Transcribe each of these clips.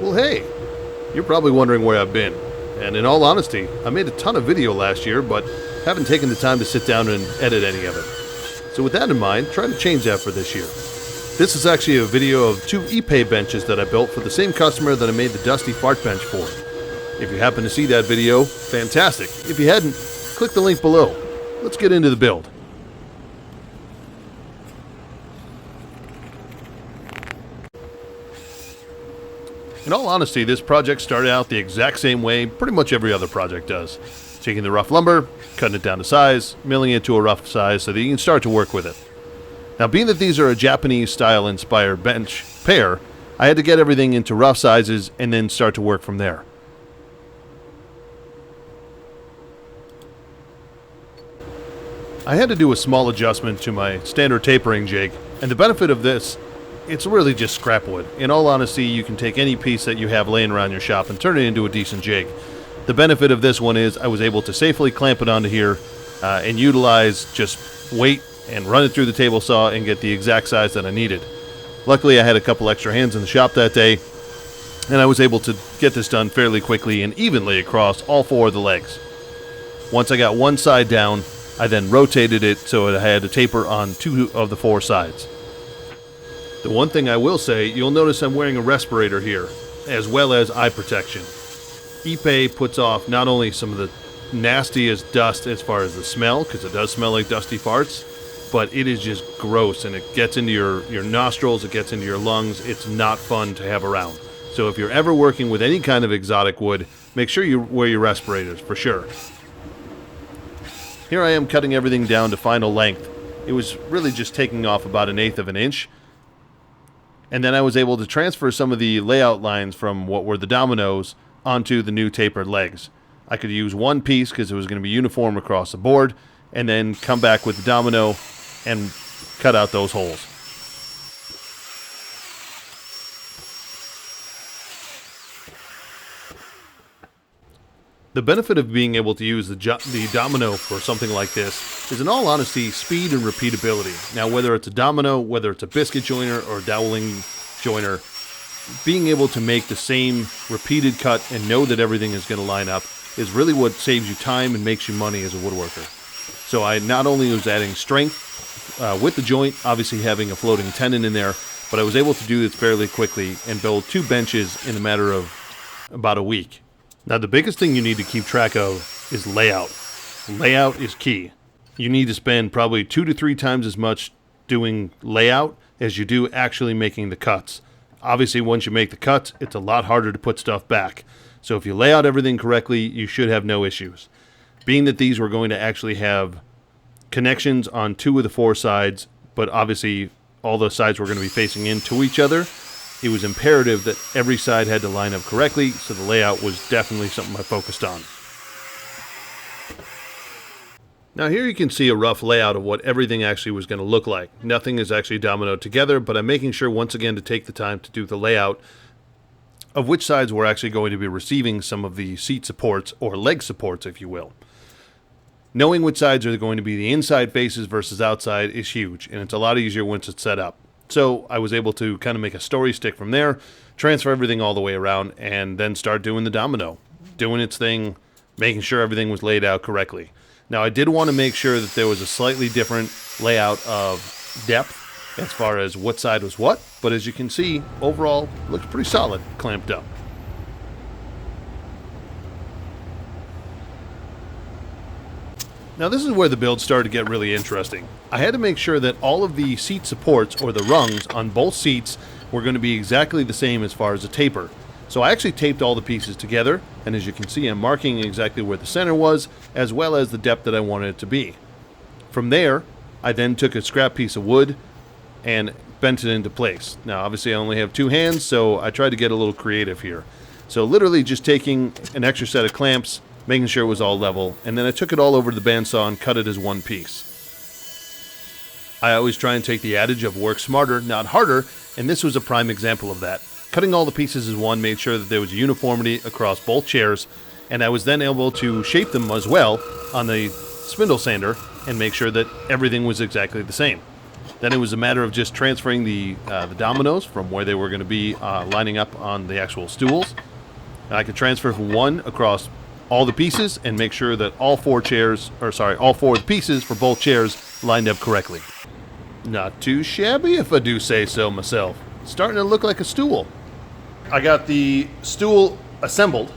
Well, hey, you're probably wondering where I've been. And in all honesty, I made a ton of video last year, but haven't taken the time to sit down and edit any of it. So with that in mind, try to change that for this year. This is actually a video of 2 Ipe benches that I built for the same customer that I made the dusty fart bench for. If you happen to see that video, fantastic. If you hadn't, click the link below. Let's get into the build. In all honesty, this project started out the exact same way pretty much every other project does. Taking the rough lumber, cutting it down to size, milling it to a rough size so that you can start to work with it. Now, being that these are a Japanese style inspired bench pair, I had to get everything into rough sizes and then start to work from there. I had to do a small adjustment to my standard tapering jig, and the benefit of this, it's really just scrap wood. In all honesty, you can take any piece that you have laying around your shop and turn it into a decent jig. The benefit of this one is I was able to safely clamp it onto here and utilize just weight and run it through the table saw and get the exact size that I needed. Luckily, I had a couple extra hands in the shop that day, and I was able to get this done fairly quickly and evenly across all 4 of the legs. Once I got one side down, I then rotated it so I had a taper on 2 of the 4 sides. The one thing I will say, you'll notice I'm wearing a respirator here, as well as eye protection. Ipe puts off not only some of the nastiest dust as far as the smell, because it does smell like dusty farts, but it is just gross, and it gets into your nostrils, it gets into your lungs. It's not fun to have around. So if you're ever working with any kind of exotic wood, make sure you wear your respirators, for sure. Here I am cutting everything down to final length. It was really just taking off about 1/8 of an inch. And then I was able to transfer some of the layout lines from what were the dominoes onto the new tapered legs. I could use one piece because it was going to be uniform across the board, and then come back with the domino and cut out those holes. The benefit of being able to use the domino for something like this is, in all honesty, speed and repeatability. Now, whether it's a domino, whether it's a biscuit joiner or a doweling joiner, being able to make the same repeated cut and know that everything is going to line up is really what saves you time and makes you money as a woodworker. So I not only was adding strength with the joint, obviously having a floating tenon in there, but I was able to do this fairly quickly and build 2 benches in a matter of about a week. Now, the biggest thing you need to keep track of is layout. Layout is key. You need to spend probably 2 to 3 times as much doing layout as you do actually making the cuts. Obviously, once you make the cuts, it's a lot harder to put stuff back. So if you lay out everything correctly, you should have no issues. Being that these were going to actually have connections on 2 of the 4 sides, but obviously all the sides were going to be facing into each other, it was imperative that every side had to line up correctly, so the layout was definitely something I focused on. Now here you can see a rough layout of what everything actually was going to look like. Nothing is actually dominoed together, but I'm making sure once again to take the time to do the layout of which sides were actually going to be receiving some of the seat supports, or leg supports if you will. Knowing which sides are going to be the inside faces versus outside is huge, and it's a lot easier once it's set up. So I was able to kind of make a story stick from there, transfer everything all the way around, and then start doing the domino, doing its thing, making sure everything was laid out correctly. Now, I did want to make sure that there was a slightly different layout of depth as far as what side was what, but as you can see, overall, looks pretty solid clamped up. Now this is where the build started to get really interesting. I had to make sure that all of the seat supports, or the rungs, on both seats were going to be exactly the same as far as the taper. So I actually taped all the pieces together, and as you can see, I'm marking exactly where the center was, as well as the depth that I wanted it to be. From there, I then took a scrap piece of wood and bent it into place. Now obviously I only have 2 hands, so I tried to get a little creative here. So literally just taking an extra set of clamps, making sure it was all level, and then I took it all over to the bandsaw and cut it as one piece. I always try and take the adage of work smarter, not harder, and this was a prime example of that. Cutting all the pieces as one made sure that there was uniformity across both chairs, and I was then able to shape them as well on the spindle sander and make sure that everything was exactly the same. Then it was a matter of just transferring the dominoes from where they were going to be lining up on the actual stools. And I could transfer from one across all the pieces and make sure that all four of the pieces for both chairs lined up correctly. Not too shabby if I do say so myself. It's starting to look like a stool. I got the stool assembled.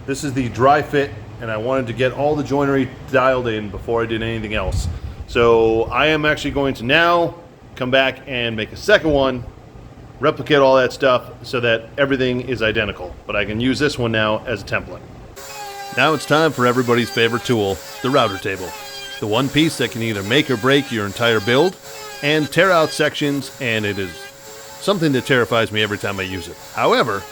This is the dry fit, and I wanted to get all the joinery dialed in before I did anything else. So I am actually going to now come back and make a second one, replicate all that stuff so that everything is identical. But I can use this one now as a template. Now it's time for everybody's favorite tool, the router table. The one piece that can either make or break your entire build and tear out sections, and it is something that terrifies me every time I use it. However,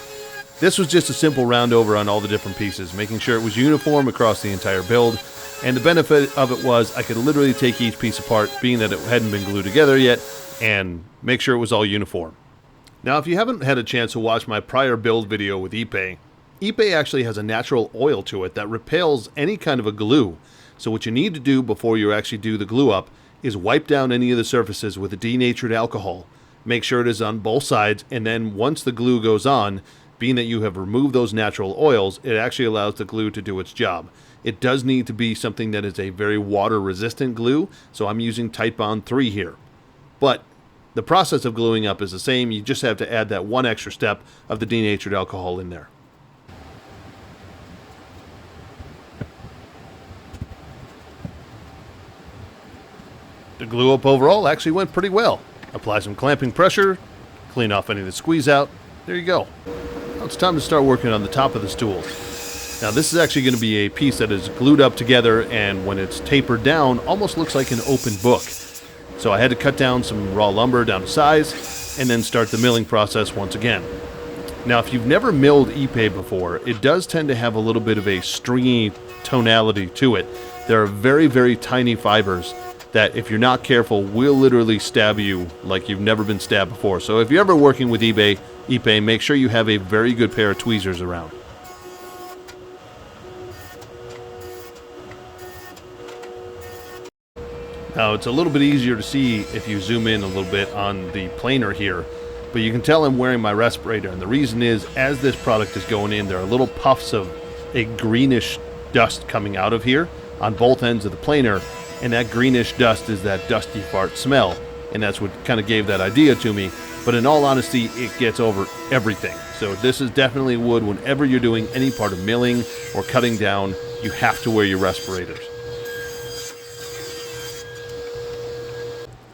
this was just a simple round over on all the different pieces, making sure it was uniform across the entire build. And the benefit of it was I could literally take each piece apart, being that it hadn't been glued together yet, and make sure it was all uniform. Now, if you haven't had a chance to watch my prior build video with Ipe, Ipe actually has a natural oil to it that repels any kind of a glue. So what you need to do before you actually do the glue up is wipe down any of the surfaces with a denatured alcohol. Make sure it is on both sides, and then once the glue goes on, being that you have removed those natural oils, it actually allows the glue to do its job. It does need to be something that is a very water resistant glue, so I'm using Titebond 3 here. But the process of gluing up is the same, you just have to add that one extra step of the denatured alcohol in there. The glue up overall actually went pretty well. Apply some clamping pressure, clean off any of the squeeze out, there you go. Now it's time to start working on the top of the stools. Now this is actually going to be a piece that is glued up together, and when it's tapered down, almost looks like an open book. So I had to cut down some raw lumber down to size, and then start the milling process once again. Now if you've never milled Ipe before, it does tend to have a little bit of a stringy tonality to it. There are very, very tiny fibers that if you're not careful will literally stab you like you've never been stabbed before. So if you're ever working with Ipe, make sure you have a very good pair of tweezers around. Now it's a little bit easier to see if you zoom in a little bit on the planer here, but you can tell I'm wearing my respirator, and the reason is as this product is going in, there are little puffs of a greenish dust coming out of here on both ends of the planer, and that greenish dust is that dusty fart smell, and that's what kind of gave that idea to me. But in all honesty, it gets over everything. So this is definitely wood. Whenever you're doing any part of milling or cutting down, you have to wear your respirators.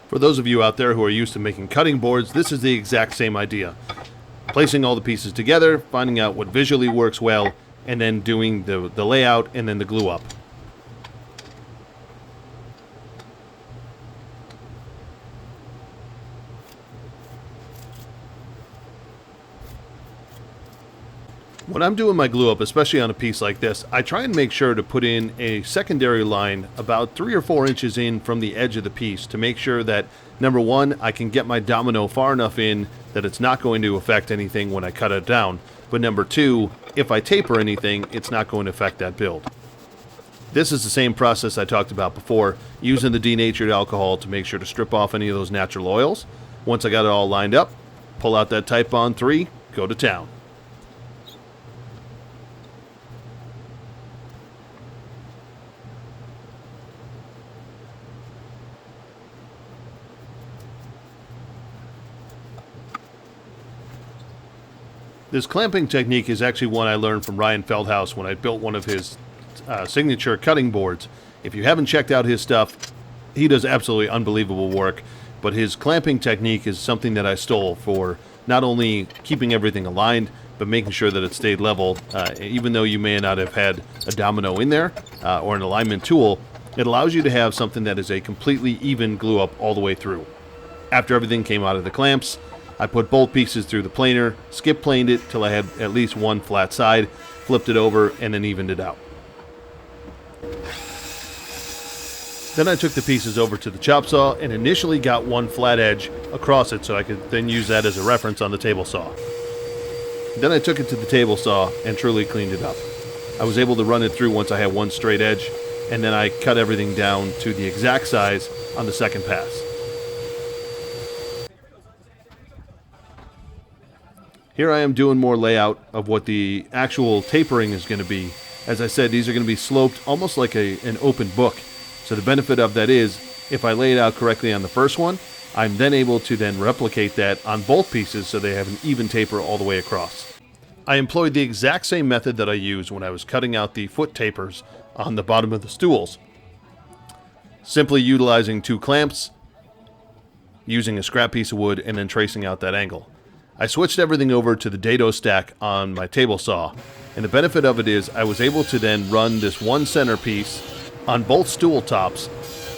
For those of you out there who are used to making cutting boards, this is the exact same idea. Placing all the pieces together, finding out what visually works well, and then doing the layout and then the glue up. When I'm doing my glue up, especially on a piece like this, I try and make sure to put in a secondary line about 3 or 4 inches in from the edge of the piece to make sure that, number one, I can get my domino far enough in that it's not going to affect anything when I cut it down, but number two, if I taper anything, it's not going to affect that build. This is the same process I talked about before, using the denatured alcohol to make sure to strip off any of those natural oils. Once I got it all lined up, pull out that Titebond 3, go to town. This clamping technique is actually one I learned from Ryan Feldhaus when I built one of his signature cutting boards. If you haven't checked out his stuff, he does absolutely unbelievable work, but his clamping technique is something that I stole for not only keeping everything aligned, but making sure that it stayed level. Even though you may not have had a domino in there or an alignment tool, it allows you to have something that is a completely even glue up all the way through. After everything came out of the clamps, I put both pieces through the planer, skip planed it till I had at least one flat side, flipped it over, and then evened it out. Then I took the pieces over to the chop saw and initially got one flat edge across it so I could then use that as a reference on the table saw. Then I took it to the table saw and truly cleaned it up. I was able to run it through once I had one straight edge, and then I cut everything down to the exact size on the second pass. Here I am doing more layout of what the actual tapering is going to be. As I said, these are going to be sloped almost like an open book. So the benefit of that is, if I lay it out correctly on the first one, I'm then able to then replicate that on both pieces so they have an even taper all the way across. I employed the exact same method that I used when I was cutting out the foot tapers on the bottom of the stools. Simply utilizing 2 clamps, using a scrap piece of wood, and then tracing out that angle. I switched everything over to the dado stack on my table saw, and the benefit of it is I was able to then run this one centerpiece on both stool tops,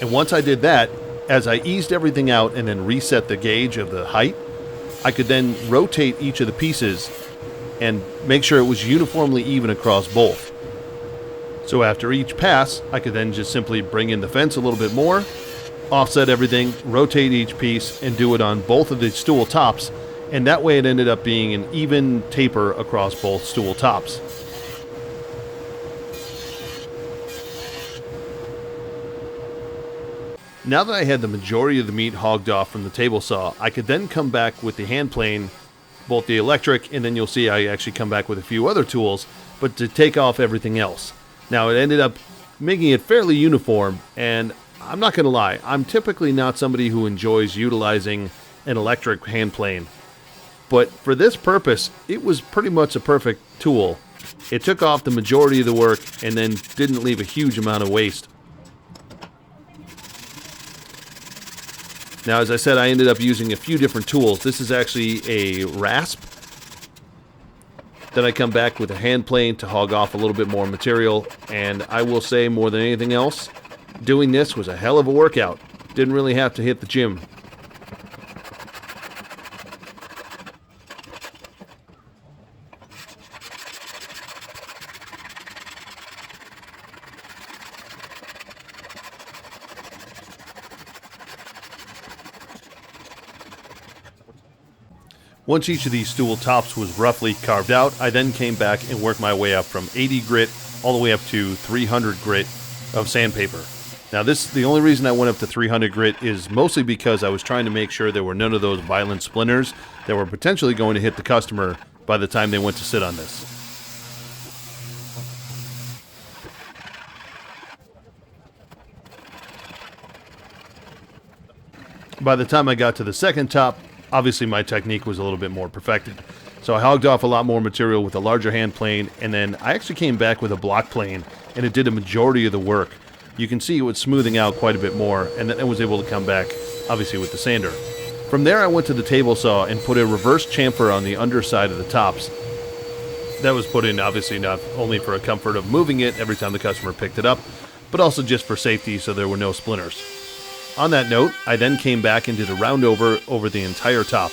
and once I did that, as I eased everything out and then reset the gauge of the height, I could then rotate each of the pieces and make sure it was uniformly even across both. So after each pass, I could then just simply bring in the fence a little bit more, offset everything, rotate each piece, and do it on both of the stool tops, and that way it ended up being an even taper across both stool tops. Now that I had the majority of the meat hogged off from the table saw, I could then come back with the hand plane, both the electric, and then you'll see I actually come back with a few other tools, but to take off everything else. Now it ended up making it fairly uniform, and I'm not going to lie, I'm typically not somebody who enjoys utilizing an electric hand plane. But for this purpose, it was pretty much a perfect tool. It took off the majority of the work and then didn't leave a huge amount of waste. Now, as I said, I ended up using a few different tools. This is actually a rasp. Then I come back with a hand plane to hog off a little bit more material. And I will say, more than anything else, doing this was a hell of a workout. Didn't really have to hit the gym. Once each of these stool tops was roughly carved out, I then came back and worked my way up from 80 grit all the way up to 300 grit of sandpaper. Now the only reason I went up to 300 grit is mostly because I was trying to make sure there were none of those violent splinters that were potentially going to hit the customer by the time they went to sit on this. By the time I got to the second top, obviously my technique was a little bit more perfected. So I hogged off a lot more material with a larger hand plane, and then I actually came back with a block plane, and it did a majority of the work. You can see it was smoothing out quite a bit more, and then I was able to come back, obviously, with the sander. From there, I went to the table saw and put a reverse chamfer on the underside of the tops. That was put in, obviously, not only for a comfort of moving it every time the customer picked it up, but also just for safety so there were no splinters. On that note, I then came back and did a round over the entire top.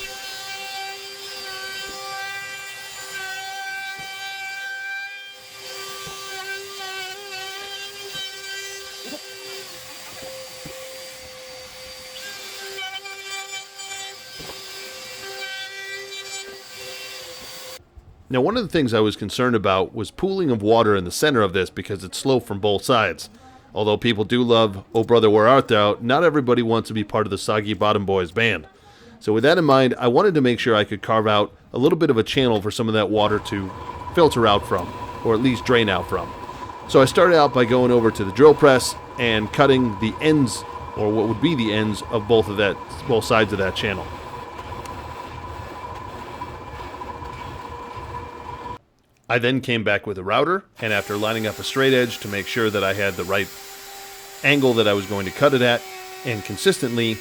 Now, one of the things I was concerned about was pooling of water in the center of this because it's sloped from both sides. Although people do love Oh Brother Where Art Thou, not everybody wants to be part of the Soggy Bottom Boys band. So with that in mind, I wanted to make sure I could carve out a little bit of a channel for some of that water to filter out from, or at least drain out from. So I started out by going over to the drill press and cutting the ends, or what would be the ends of both sides of that channel. I then came back with a router, and after lining up a straight edge to make sure that I had the right angle that I was going to cut it at, and consistently,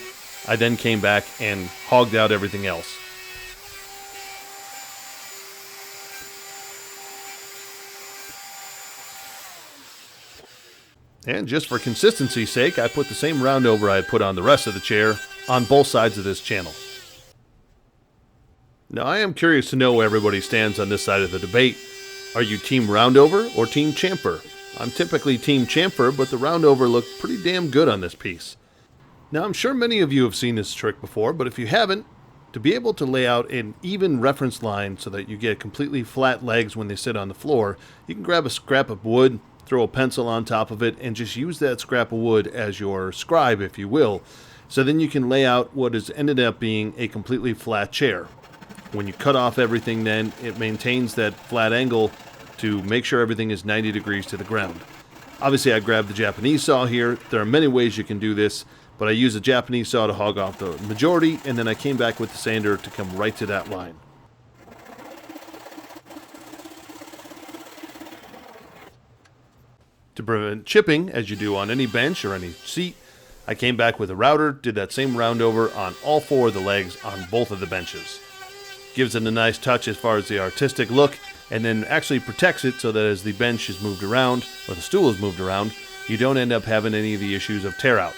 I then came back and hogged out everything else. And just for consistency's sake, I put the same round over I had put on the rest of the chair on both sides of this channel. Now, I am curious to know where everybody stands on this side of the debate. Are you team roundover or team chamfer? I'm typically team chamfer, but the roundover looked pretty damn good on this piece. Now, I'm sure many of you have seen this trick before, but if you haven't, to be able to lay out an even reference line so that you get completely flat legs when they sit on the floor, you can grab a scrap of wood, throw a pencil on top of it, and just use that scrap of wood as your scribe, if you will. So then you can lay out what has ended up being a completely flat chair. When you cut off everything, then it maintains that flat angle to make sure everything is 90 degrees to the ground. Obviously, I grabbed the Japanese saw here. There are many ways you can do this, but I use a Japanese saw to hog off the majority, and then I came back with the sander to come right to that line. To prevent chipping, as you do on any bench or any seat, I came back with a router, did that same round over on all 4 of the legs on both of the benches. Gives it a nice touch as far as the artistic look, and then actually protects it so that as the bench is moved around, or the stool is moved around, you don't end up having any of the issues of tear out.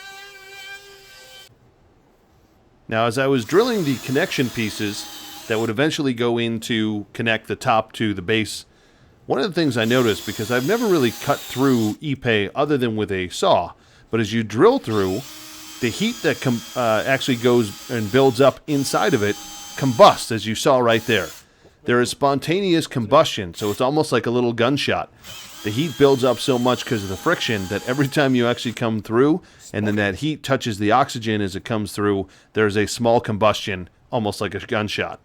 Now, as I was drilling the connection pieces that would eventually go in to connect the top to the base, one of the things I noticed, because I've never really cut through Ipe other than with a saw, but as you drill through, the heat that actually goes and builds up inside of it combusts, as you saw right there. There is spontaneous combustion, so it's almost like a little gunshot. The heat builds up so much because of the friction that every time you actually come through, and then that heat touches the oxygen as it comes through, there's a small combustion, almost like a gunshot.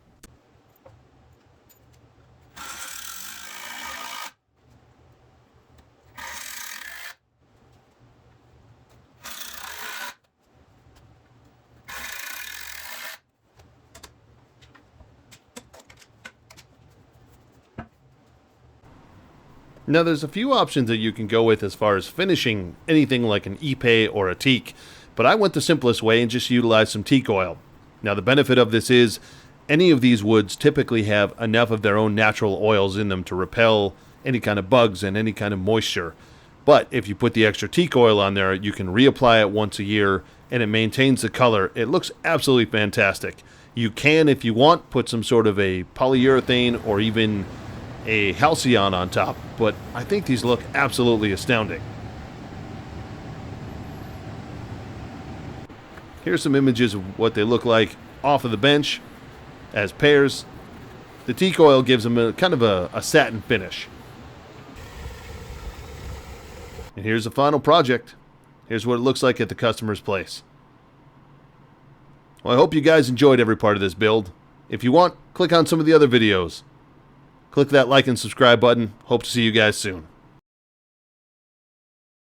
Now, there's a few options that you can go with as far as finishing anything like an Ipe or a Teak, but I went the simplest way and just utilized some teak oil. Now, the benefit of this is any of these woods typically have enough of their own natural oils in them to repel any kind of bugs and any kind of moisture. But if you put the extra teak oil on there, you can reapply it once a year, and it maintains the color. It looks absolutely fantastic. You can, if you want, put some sort of a polyurethane or even a halcyon on top, but I think these look absolutely astounding. Here's some images of what they look like off of the bench as pairs. The teak oil gives them a kind of a satin finish. And here's the final project. Here's what it looks like at the customer's place. Well, I hope you guys enjoyed every part of this build. If you want, click on some of the other videos. Click that like and subscribe button. Hope to see you guys soon.